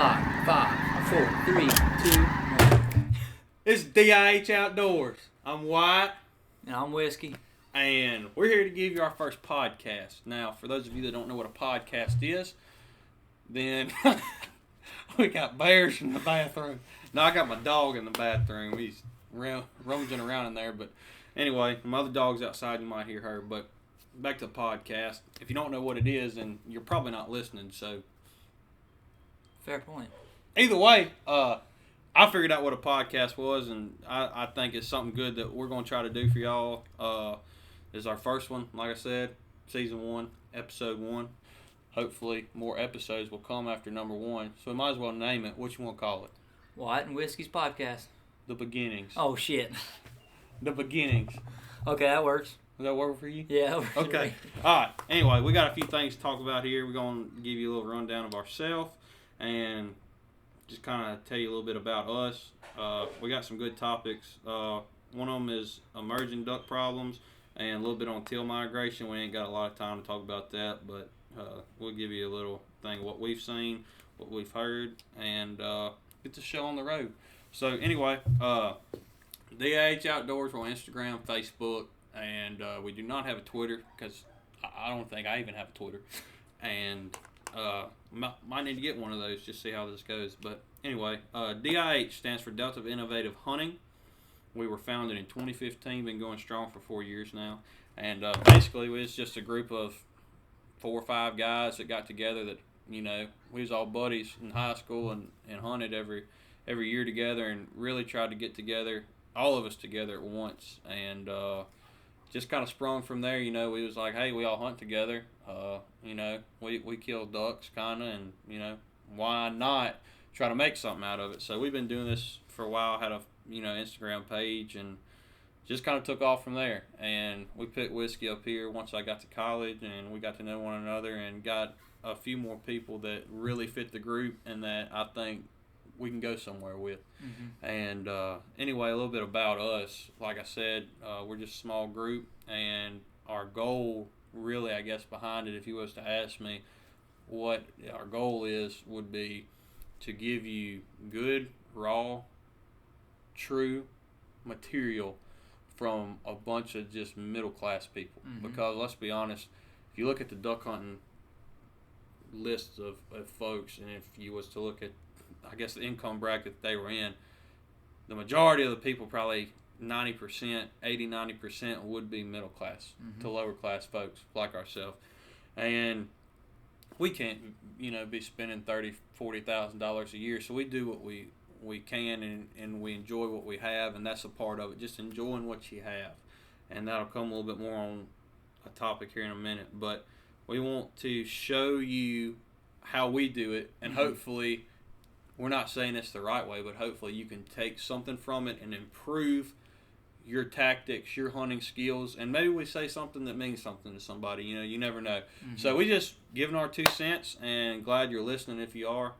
5, 4, 3, 2, 1. It's D.I.H Outdoors. I'm Wyatt. And I'm Whiskey. And we're here to give you our first podcast. Now, for those of you that don't know what a podcast is, then we got bears in the bathroom. No, I got my dog in the bathroom. He's rummaging around in there. But anyway, my other dog's outside. You might hear her. But back to the podcast. If you don't know what it is, then you're probably not listening. So, Fair point. either way, I figured out what a podcast was, and I think it's something good that we're going to try to do for y'all. This is our first one, like I said, season 1, episode 1. Hopefully, more episodes will come after number 1. So we might as well name it. What you want to call it? Wyatt and Whiskey's podcast. The Beginnings. Oh, shit. The Beginnings. Okay, that works. Does that work for you? Yeah, that works. Okay. All right. Anyway, we got a few things to talk about here. We're going to give you a little rundown of ourselves and just kind of tell you a little bit about us. We got some good topics. One of them is emerging duck problems and a little bit on teal migration. We ain't got a lot of time to talk about that, but we'll give you a little thing of what we've seen, what we've heard, and get the show on the road. So anyway, D.I.H Outdoors on Instagram, Facebook, and we do not have a Twitter because I don't think I even have a Twitter. And might need to get one of those, just see how this goes. But anyway, D.I.H stands for Delta Innovative Hunting. We were founded in 2015, been going strong for 4 years now. And basically, it's just a group of 4 or 5 guys that got together that, you know, we was all buddies in high school and hunted every year together and really tried to get together, all of us together at once. And just kind of sprung from there. You know, we was like, hey, we all hunt together. You know, we kill ducks kind of, and, you know, why not try to make something out of it? So we've been doing this for a while, had a, you know, Instagram page, and just kind of took off from there. And we picked Whiskey up here once I got to college, and we got to know one another and got a few more people that really fit the group and that I think we can go somewhere with. Mm-hmm. And anyway, a little bit about us. Like I said, we're just a small group, and our goal, really, I guess, behind it, if you was to ask me what our goal is, would be to give you good, raw, true material from a bunch of just middle-class people. Mm-hmm. Because, let's be honest, if you look at the duck hunting lists of folks, and if you was to look at, I guess, the income bracket they were in, the majority of the people, probably 90%, 80-90% would be middle class to lower class folks like ourselves. And we can't, you know, be spending $30,000-$40,000 a year. So we do what we can, and we enjoy what we have, and that's a part of it, just enjoying what you have. And that'll come a little bit more on a topic here in a minute. But we want to show you how we do it, and hopefully, we're not saying it's the right way, but hopefully you can take something from it and improve your tactics, your hunting skills, and maybe we say something that means something to somebody. You know, you never know. Mm-hmm. So we just giving our 2 cents, and glad you're listening if you are.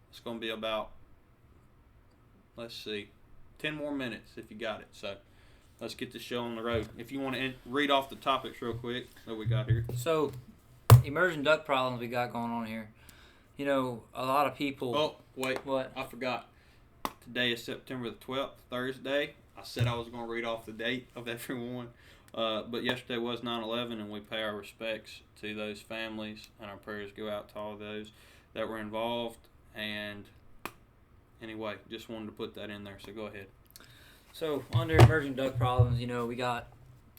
It's going to be about, let's see, 10 more minutes if you got it. So let's get the show on the road. If you want to read off the topics real quick that we got here. So, emerging duck problems we got going on here. You know, a lot of people... Oh, wait. What? I forgot. Today is September the 12th, Thursday. I said I was going to read off the date of everyone. But yesterday was 9/11, and we pay our respects to those families, and our prayers go out to all those that were involved. And anyway, just wanted to put that in there, so go ahead. So, under emerging duck problems, you know, we got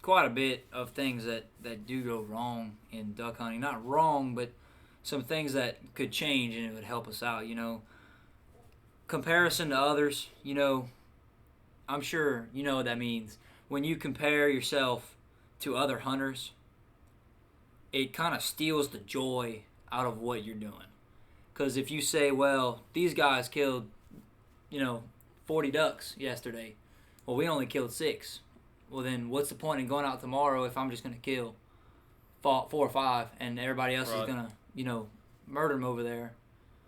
quite a bit of things that do go wrong in duck hunting. Not wrong, but some things that could change and it would help us out, you know. Comparison to others, you know, I'm sure you know what that means. When you compare yourself to other hunters, it kind of steals the joy out of what you're doing. Because if you say, well, these guys killed, you know, 40 ducks yesterday. Well, we only killed 6. Well, then what's the point in going out tomorrow if I'm just going to kill 4 or 5 and everybody else is going to, you know, murder them over there?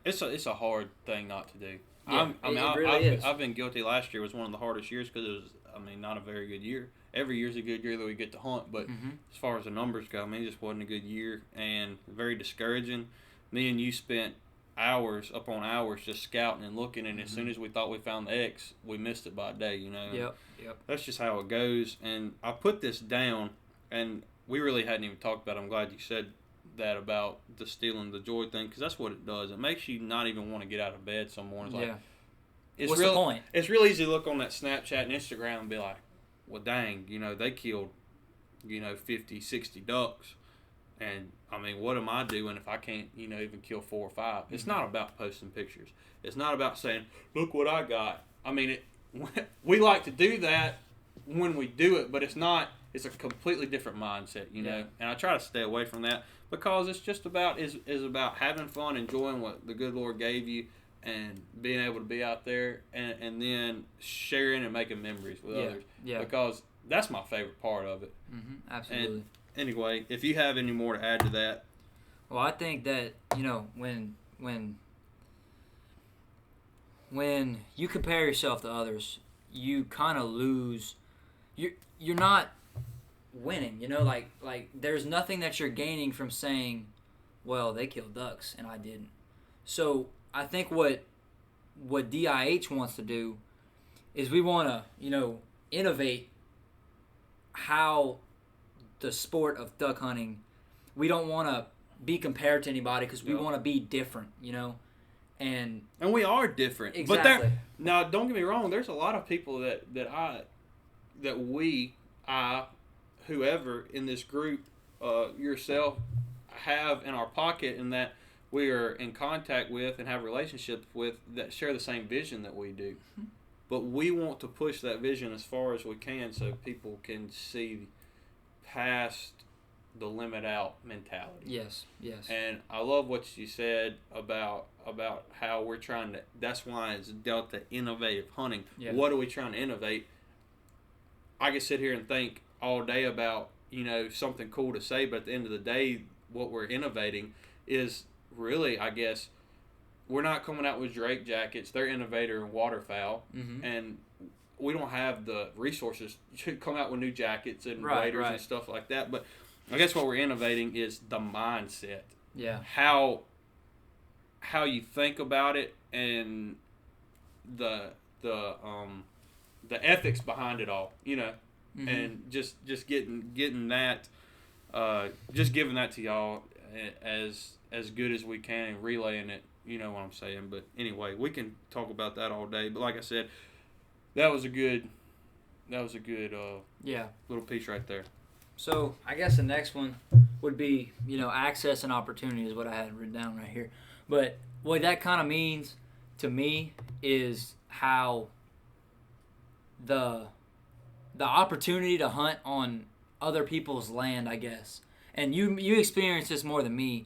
It's a hard thing not to do. Yeah, it really is. I've been guilty. Last year was one of the hardest years because it was, I mean, not a very good year. Every year's a good year that we get to hunt, but as far as the numbers go, I mean, it just wasn't a good year and very discouraging. Me and you spent hours upon hours just scouting and looking, and as soon as we thought we found the X, we missed it by a day, Yep. That's just how it goes. And I put this down, and we really hadn't even talked about it. I'm glad you said that about the stealing the joy thing, because that's what it does. It makes you not even want to get out of bed some mornings. Like, What's the point? It's real easy to look on that Snapchat and Instagram and be like, well, dang, they killed, 50, 60 ducks. And, I mean, what am I doing if I can't, even kill 4 or 5? It's not about posting pictures. It's not about saying, look what I got. I mean, we like to do that when we do it, but it's not. It's a completely different mindset, Yeah. And I try to stay away from that because it's just about is about having fun, enjoying what the good Lord gave you, and being able to be out there and then sharing and making memories with others. Yeah. Because that's my favorite part of it. Absolutely. And anyway, if you have any more to add to that. Well, I think that, when you compare yourself to others, you kind of lose. You're not winning. Like there's nothing that you're gaining from saying, well, they killed ducks and I didn't. So I think what D.I.H wants to do is we want to innovate how the sport of duck hunting. We don't want to be compared to anybody because we want to be different, and we are different. Exactly. But now, don't get me wrong. There's a lot of people that whoever in this group, yourself, have in our pocket, and that we are in contact with and have relationships with that share the same vision that we do. But we want to push that vision as far as we can so people can see past the limit out mentality. Yes. And I love what you said about how we're trying to. That's why it's Delta Innovative Hunting. Yeah. What are we trying to innovate? I can sit here and think all day about something cool to say, but at the end of the day, what we're innovating is really, I guess, we're not coming out with Drake jackets. They're innovator in waterfowl, and we don't have the resources to come out with new jackets and waders and stuff like that. But I guess what we're innovating is the mindset. Yeah. How you think about it and the ethics behind it all, and just getting that, just giving that to y'all as good as we can and relaying it. You know what I'm saying? But anyway, we can talk about that all day. But like I said, that was a good little piece right there. So I guess the next one would be, access and opportunity is what I had written down right here. But what that kind of means to me is how the opportunity to hunt on other people's land, I guess. And you experience this more than me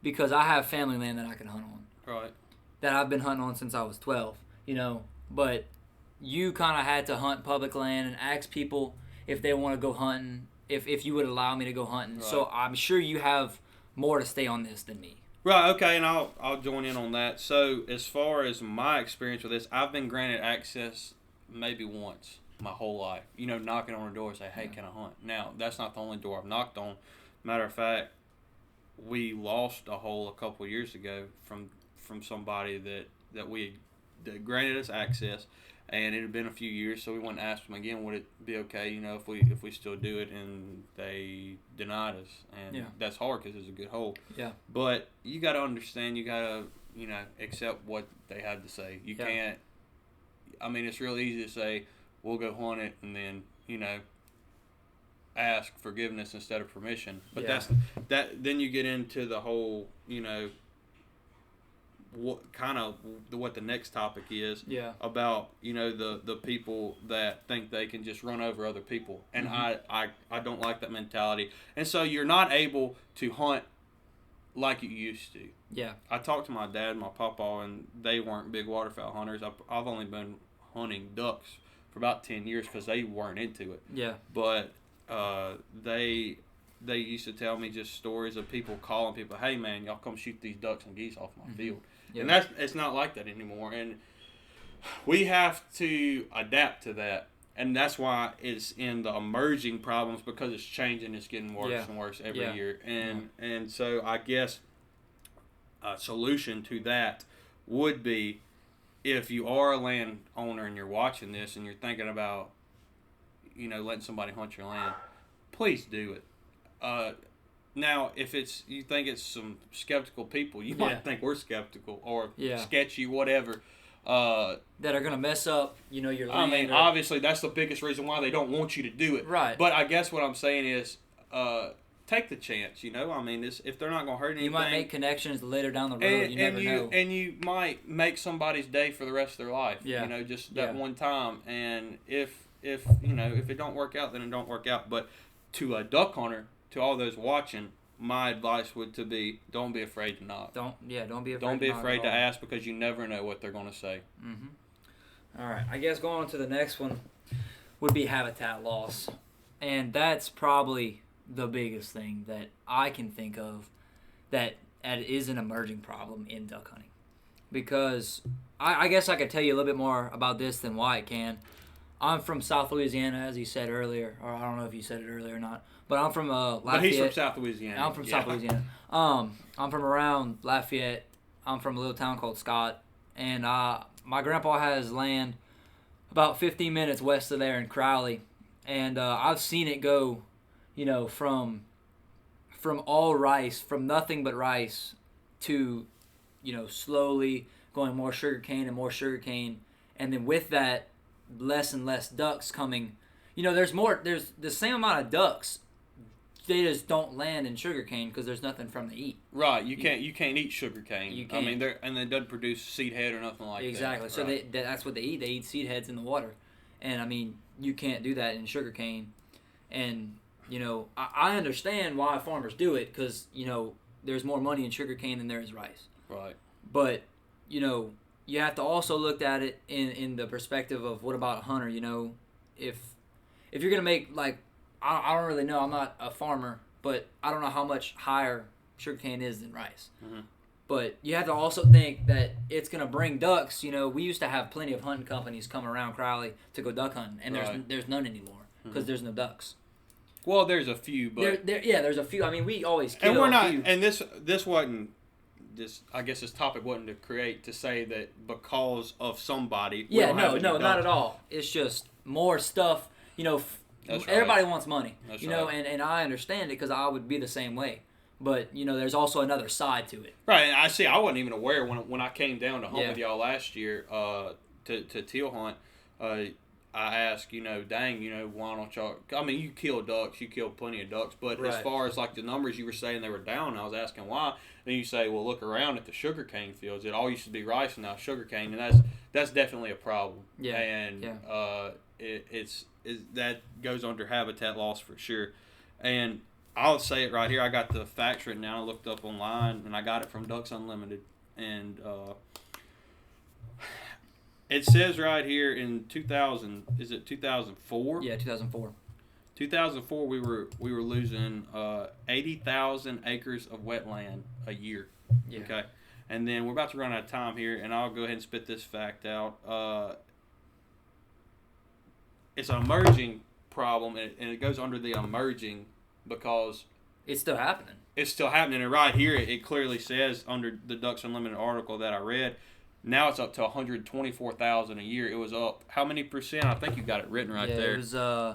because I have family land that I can hunt on. Right. That I've been hunting on since I was 12, But you kind of had to hunt public land and ask people if they want to go hunting, if you would allow me to go hunting. Right. So I'm sure you have more to say on this than me. Right, okay, and I'll join in on that. So as far as my experience with this, I've been granted access maybe once my whole life. Knocking on a door and say, hey, can I hunt? Now, that's not the only door I've knocked on. Matter of fact, we lost a hole a couple of years ago from somebody that granted us access, and it had been a few years, so we went and asked them again, would it be okay, if we still do it, and they denied us, and that's hard because it's a good hole. Yeah. But you got to understand, you got to, accept what they had to say. You can't. I mean, it's real easy to say we'll go hunt it, and then ask forgiveness instead of permission. But that. Then you get into the whole, what the next topic is about the people that think they can just run over other people, and I don't like that mentality, and so you're not able to hunt like you used to. I talked to my dad and my papa, and they weren't big waterfowl hunters. I've only been hunting ducks for about 10 years because they weren't into it. But they used to tell me just stories of people calling people, hey man, y'all come shoot these ducks and geese off my field. And it's not like that anymore, and we have to adapt to that, and that's why it's in the emerging problems, because it's changing. It's getting worse and worse every year, and so I guess solution to that would be, if you are a landowner and you're watching this and you're thinking about, letting somebody hunt your land, please do it. Now, if you think it's some skeptical people, you might think we're skeptical or sketchy, whatever. That are going to mess up, your land. I mean, obviously, that's the biggest reason why they don't want you to do it. Right. But I guess what I'm saying is, take the chance, I mean, if they're not going to hurt anything. You might make connections later down the road. You never know. And you might make somebody's day for the rest of their life. Yeah. Just that one time. And if it don't work out, then it don't work out. But to a duck hunter, to all those watching, my advice would to be, don't be afraid to knock. Don't be afraid. Don't be afraid to ask, because you never know what they're going to say. Mm-hmm. All right. I guess going on to the next one would be habitat loss, and that's probably the biggest thing that I can think of that is an emerging problem in duck hunting. Because I guess I could tell you a little bit more about this than Wyatt can. I'm from South Louisiana, as he said earlier, or I don't know if you said it earlier or not, but I'm from Lafayette. But he's from South Louisiana. I'm from South Louisiana. I'm from around Lafayette. I'm from a little town called Scott, and my grandpa has land about 15 minutes west of there in Crowley, and I've seen it go, from all rice, from nothing but rice, to, slowly going more sugarcane and more sugarcane, and then with that, less and less ducks coming. There's the same amount of ducks. They just don't land in sugarcane because there's nothing from to eat. Right, you can't eat sugarcane. You can't. I mean, it doesn't produce seed head or nothing like that. Exactly. So right. that's what they eat. They eat seed heads in the water, and I mean, you can't do that in sugarcane. And I understand why farmers do it, because there's more money in sugarcane than there is rice. Right. But you have to also look at it in the perspective of, what about a hunter? If you're gonna make, like, I don't really know. I'm not a farmer, but I don't know how much higher sugarcane is than rice. Mm-hmm. But you have to also think that it's going to bring ducks. We used to have plenty of hunting companies come around Crowley to go duck hunting, and there's none anymore because there's no ducks. Well, there's a few, but there's a few. I mean, we always kill and we're not. a few. And this wasn't. I guess this topic wasn't to say that because of somebody. Yeah, no, not at all. It's just more stuff. Everybody wants money. That's right. And I understand it, because I would be the same way. But there's also another side to it. Right, and I wasn't even aware when I came down to hunt Yeah. with y'all last year to teal hunt. I asked, dang, why don't y'all? I mean, you kill ducks, you kill plenty of ducks, but Right. as far as like the numbers you were saying they were down, I was asking why. Then you say, well, look around at the sugarcane fields. It all used to be rice and now sugarcane, and that's definitely a problem. Yeah. And it's that goes under habitat loss for sure. And I'll say it right here. I got the facts written down. I looked up online, and I got it from Ducks Unlimited. And it says right here in 2000, is it 2004? Yeah, 2004. 2004, we were losing 80,000 acres of wetland a year. Yeah. Okay. And then we're about to run out of time here, and I'll go ahead and spit this fact out. It's an emerging problem, and it goes under the emerging because it's still happening. It's still happening, and right here it clearly says under the Ducks Unlimited article that I read, now it's up to 124,000 a year. It was up how many percent? I think you got it written right there. It was I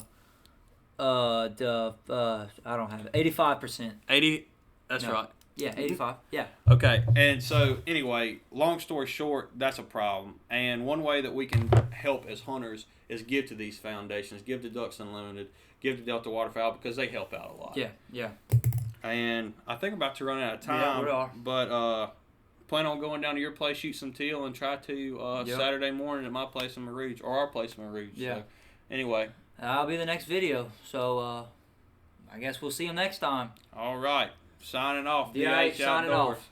don't have it. 85%. 80. That's right. Yeah, 85. Yeah. Okay, and so anyway, long story short, that's a problem. And one way that we can help as hunters is give to these foundations, give to Ducks Unlimited, give to Delta Waterfowl, because they help out a lot. Yeah. And I think I'm about to run out of time. Yeah, we are. But plan on going down to your place, shoot some teal, and try to Saturday morning at my place in Marouge, or our place in Marouge. Yeah. So, anyway. That'll be the next video. So I guess we'll see you next time. All right. Signing off. D.I.H signing off.